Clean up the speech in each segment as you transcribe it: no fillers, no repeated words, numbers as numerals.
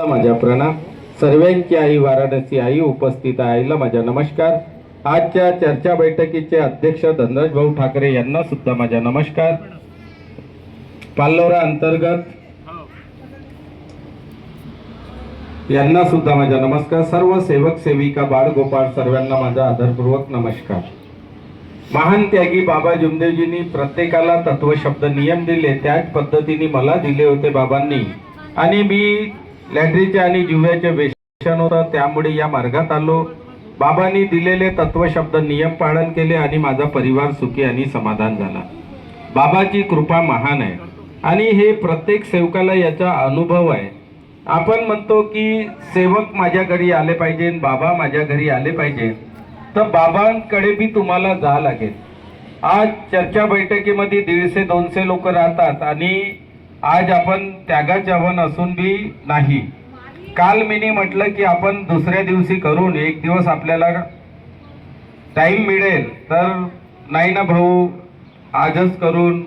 माझा प्रणाम. सर्वांची आई वाराणसी आई उपस्थित आईला माझा नमस्कार. आजच्या चर्चा बैठकीचे अध्यक्ष धनराज भाऊ ठाकरे यांना सुद्धा माझा नमस्कार. पाल्लोरा अंतर्गत यांना सुद्धा माझा नमस्कार. सर्व सेवक सेविका बाळगोपाळ सर्वांना माझा आदरपूर्वक नमस्कार. महान त्यागी बाबा जुमदेवजींनी प्रत्येकाला तत्वशब्द नियम दिले, त्याच पद्धतीने मला दिले होते बाबांनी. आणि मी लॅटरीच्या आणि जिव्याचे व्यसन होतं, त्यामुळे या मार्गात आलो. बाबांनी दिलेले तत्वशब्द नियम पालन केले आणि माझा परिवार सुखी आणि समाधान झाला. बाबाची कृपा महान आहे आणि हे प्रत्येक सेवकाला याचा अनुभव आहे. आपण म्हणतो की सेवक माझ्या घरी आले पाहिजे, बाबा माझ्या घरी आले पाहिजे, तर बाबांकडे बी तुम्हाला जा लागेल. आज चर्चा बैठकीमध्ये 150-200 लोक राहतात आणि आज आपण त्यागाचे आव्हान असून बी नाही. काल मी म्हटलं की आपण दुसऱ्या दिवशी करून, एक दिवस आपल्याला टाइम मिळेल तर नाही ना भाऊ, आजच करून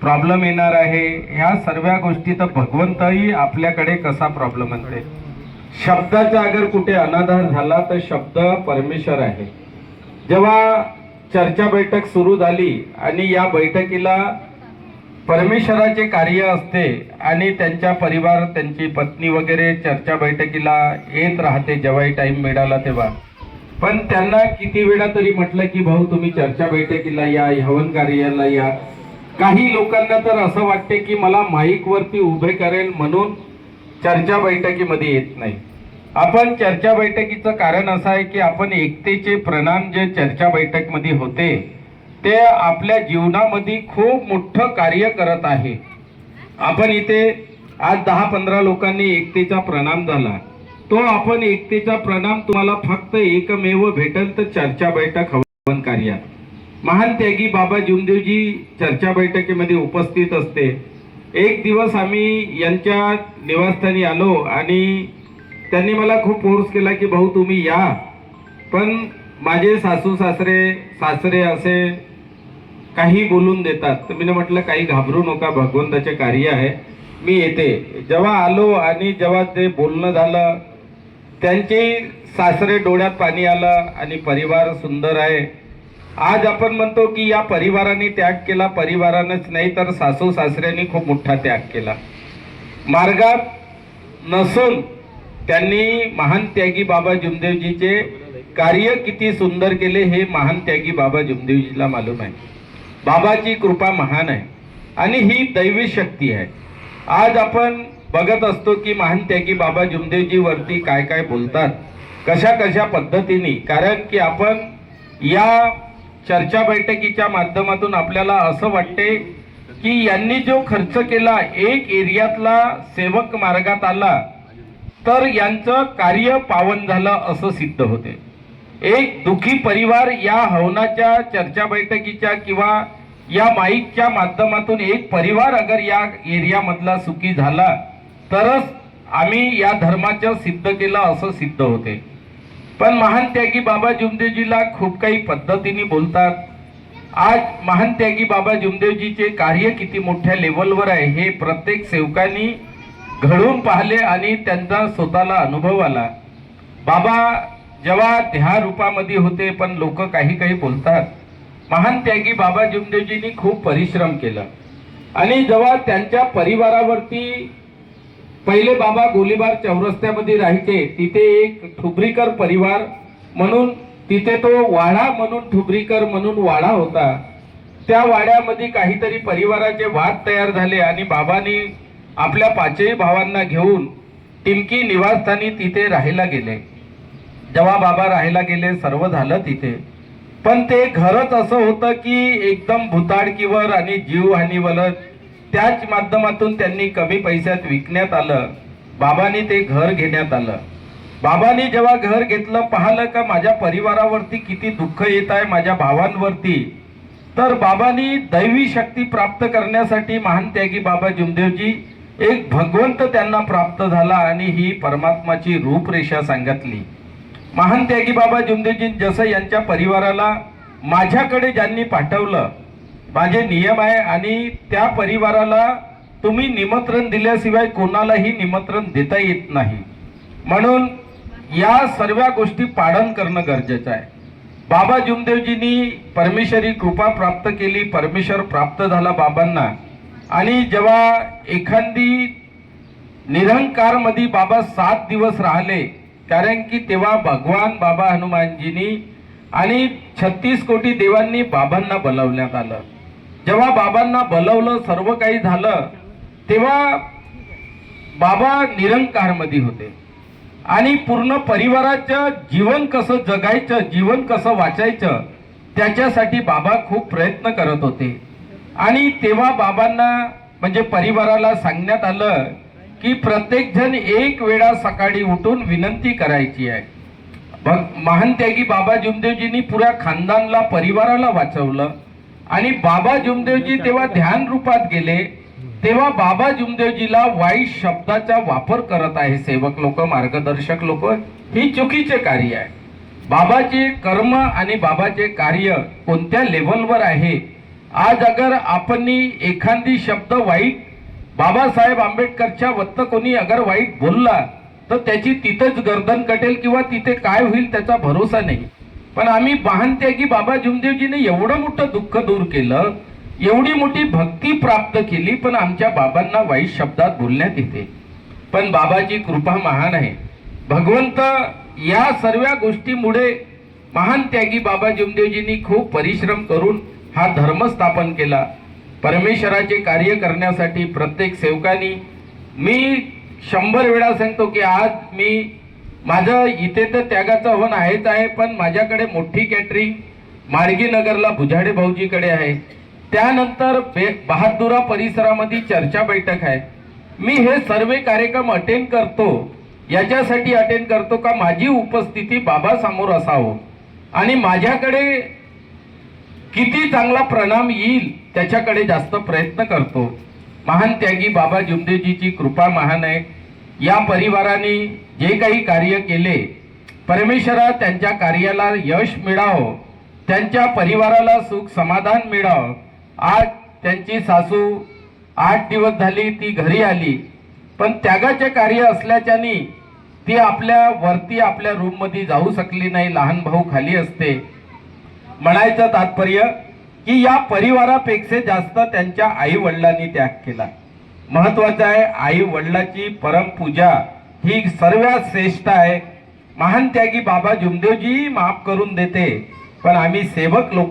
प्रॉब्लेम येणार आहे. ह्या सर्व गोष्टी तर भगवंतही आपल्याकडे कसा प्रॉब्लेम आणते. शब्दाचा अगर कुठे अनादर झाला तर शब्द परमेश्वर आहे. जेव्हा चर्चा बैठक सुरू झाली आणि या बैठकीला परमेश्वराचे कार्य असते आणि त्यांचा परिवार, त्यांची पत्नी वगैरे चर्चा बैठकीला येत राहते जेव्हाही टाइम मिळाला तेव्हा. पण त्यांना किती वेळा तरी म्हटलं की भाऊ तुम्ही चर्चा बैठकीला या, हवन कार्याला या. काही लोकांना तर असं वाटते की मला माईक वरती उभे करेल म्हणून चर्चा बैठकीमध्ये येत नाही. आपण चर्चा बैठकीचं कारण असं आहे की आपण एकतेचे प्रणाम जे चर्चा बैठकमध्ये होते ते आपल्या जीवनामध्ये खूप मोठं कार्य करत आहे. आपण इथे आज 10-15 लोकांनी एकतेचा प्रणाम झाला, तो आपण एकतेचा प्रणाम तुम्हाला फक्त एकमेव भेटेल तर चर्चा बैठक हवन कार्य. महान त्यागी बाबा जुमदेवजी चर्चा बैठकीमध्ये उपस्थित असते. एक दिवस आम्ही यांच्या निवासस्थानी आलो आणि त्यांनी मला खूप फोर्स केला की भाऊ तुम्ही या, पण माझे सासू सासरे असे काही बोलून देतात. तर मी म्हटलं काही घाबरू नका, भगवंताचे कार्य आहे, मी येते. जेव्हा आलो आणि जेव्हा ते बोलणं झालं, त्यांचे सासरे डोळ्यात पाणी आलं आणि परिवार सुंदर आहे. आज आपण म्हणतो की या परिवाराने त्याग केला, परिवारानेच नाही तर सासू सासऱ्यांनी खूप मोठा त्याग केला. मार्गात नसून त्यांनी महान त्यागी बाबा जुमदेवजीचे कार्य किती सुंदर केले हे महान त्यागी बाबा जुमदेवजीला मालूम आहे. बाबाची कृपा महान आहे आणि ही दैवी शक्ती आहे. आज आपण बघत असतो की महान त्यागी बाबा जुमदेवजी वरती काय काय बोलतात, कशा कशा पद्धतीने. कारण की आपण या चर्चा बैठकीच्या माध्यमातून आपल्याला असं वाटते की यांनी जो खर्च केला, एक एरियातला सेवक मार्गात आला तर यांचं कार्य पावन झालं असं सिद्ध होते. एक दुखी परिवार या हवनाच्या चर्चा बैठकीच्या किंवा या माईकच्या माध्यमातून एक परिवार अगर या एरियामधला सुखी झाला तरच आम्ही या धर्माचं सिद्ध केलं असं सिद्ध होते. पण महान त्यागी बाबा जुमदेवजीला खूप काही पद्धतीने बोलतात. आज महान त्यागी बाबा जुमदेवजीचे कार्य किती मोठ्या लेवलवर आहे हे प्रत्येक सेवकांनी घडून पाहिले आणि त्यांचा स्वतःला अनुभव आला. बाबा जेव्हा ध्या रूपामध्ये होते, पण लोक काही काही बोलतात. महान त्यागी बाबा जुमदेवजींनी खूप परिश्रम केला आणि जेव्हा त्यांच्या परिवारावरती पहिले बाबा गोलीबार चौरस्त्यामध्ये राहायचे, तिथे एक ठुबरीकर परिवार म्हणून तिथे तो वाडा म्हणून ठुबरीकर म्हणून वाडा होता. त्या वाड्यामध्ये काहीतरी परिवाराचे वाद तयार झाले आणि बाबांनी आपल्या 5ही भावांना घेऊन टिमकी निवासस्थानी तिथे राहायला गेले. जेव्हा बाबा राहायला गेले सर्व झालं तिथे, पण ते घरच असं होतं की एकदम भुताडकीवर आणि जीवहानीवर. त्याच माध्यमातून त्यांनी कमी पैशात विकण्यात आलं. बाबांनी ते घर घेण्यात आलं. बाबांनी जेव्हा घर घेतलं, पाहिलं का माझ्या परिवारावरती किती दुःख येत आहे, माझ्या भावांवरती. तर बाबांनी दैवी शक्ती प्राप्त करण्यासाठी महान त्यागी बाबा जुमदेवजी एक भगवंत त्यांना प्राप्त झाला आणि ही परमात्माची रूपरेषा सांगितली. महान त्यागी बाबा जुमदेवजी जसं यांच्या परिवाराला माझ्याकडे ज्यांनी पाठवलं, माझे नियम आहे आणि त्या परिवाराला तुम्ही निमंत्रण दिल्याशिवाय कोणालाही निमंत्रण देता येत नाही. म्हणून या सर्व गोष्टी पालन करणं गरजेचं आहे. बाबा जुमदेवजींनी परमेश्वरी कृपा प्राप्त केली, परमेश्वर प्राप्त झाला बाबांना. आणि जेव्हा एखादी निरंकार मध्ये बाबा 7 दिवस राहिले, कारण की तेव्हा भगवान बाबा हनुमानजींनी आणि 36 कोटी देवांनी बाबांना बोलावण्यात आलं. जेव्हा बाबांना बोलावलं, सर्व काही झालं, तेव्हा बाबा निरंकार मध्ये होते आणि पूर्ण परिवाराचं जीवन कसं जगायचं, जीवन कसं वाचायचं, त्याच्यासाठी बाबा खूप प्रयत्न करत होते. आणि तेव्हा बाबांना म्हणजे परिवाराला सांगण्यात आलं की प्रत्येक जण एक वेळा सकाळी उठून विनंती करायची आहे. महान त्यागी बाबा जुमदेवजींनी पुऱ्या खानदानला, परिवाराला वाचवलं. आणि बाबा जुमदेवजी तेव्हा ध्यान रूपात गेले, तेव्हा बाबा जुमदेवजीला वाईट शब्दाचा वापर करत आहे सेवक लोक, मार्गदर्शक लोक. ही चुकीचे कार्य आहे. बाबाचे कर्म आणि बाबाचे कार्य कोणत्या लेवलवर आहे. आज अगर आपण एखादी शब्द वाईट बाबासाहेब आंबेडकरच्या वत्त कोणी अगर वाईट बोलला तर त्याची तिथेच गर्दन कटेल किंवा तिथे काय होईल त्याचा भरोसा नाही. पण आम्ही महानत्यागी बाबा जुमदेवजीने एवढं मोठं दुःख दूर केलं, एवढी मोठी भक्ती प्राप्त केली, पण आमच्या बाबांना वाईट शब्दात बोलण्यात येते. पण बाबाची कृपा महान आहे. भगवंत या सर्व गोष्टीमुळे महान त्यागी बाबा जुमदेवजींनी खूप परिश्रम करून हा धर्म स्थापन केला. परमेश्वराचे कार्य करण्यासाठी प्रत्येक सेवकांनी, मी 100 वेळा सांगतो की आज मी माझं इथे तर त्यागाचं हवन आहेच आहे, पण माझ्याकडे मोठी कॅटरिंग माडगी नगरला बुजाडे भाऊजीकडे आहे. त्यानंतर बहादुरा परिसरामध्ये चर्चा बैठक आहे. मी हे सर्व कार्यक्रम अटेंड करतो, याच्यासाठी अटेंड करतो का माझी उपस्थिती बाबा समोर असावं आणि माझ्याकडे किती चांगला परिणाम येईल त्याच्याकडे जास्त प्रयत्न करतो. महान त्यागी बाबा जुमदेवजीची कृपा महान आहे. या परिवाराने जे काही कार्य केले, परमेश्वरा त्यांच्या कार्याला यश मिळावं, त्यांच्या परिवाराला सुख समाधान मिळावं. आज त्यांची सासू 8 दिवस झाली ती घरी आली, पण त्यागाचे कार्य असल्याच्यानी ती आपल्या वरती आपल्या रूम मध्ये जाऊ शकली नाही. लहान भाऊ खाली असते. म्हणायचं तात्पर्य की या परिवारापेक्षा जास्त त्यांच्या आई वडिलांनी त्याग केला. महत्वाचं आहे, आई वडिलाची परमपूजा ही सर्वात श्रेष्ठ आहे. महान त्यागी बाबा जुमदेवजी माफ करून देते, पण आम्ही सेवक लोक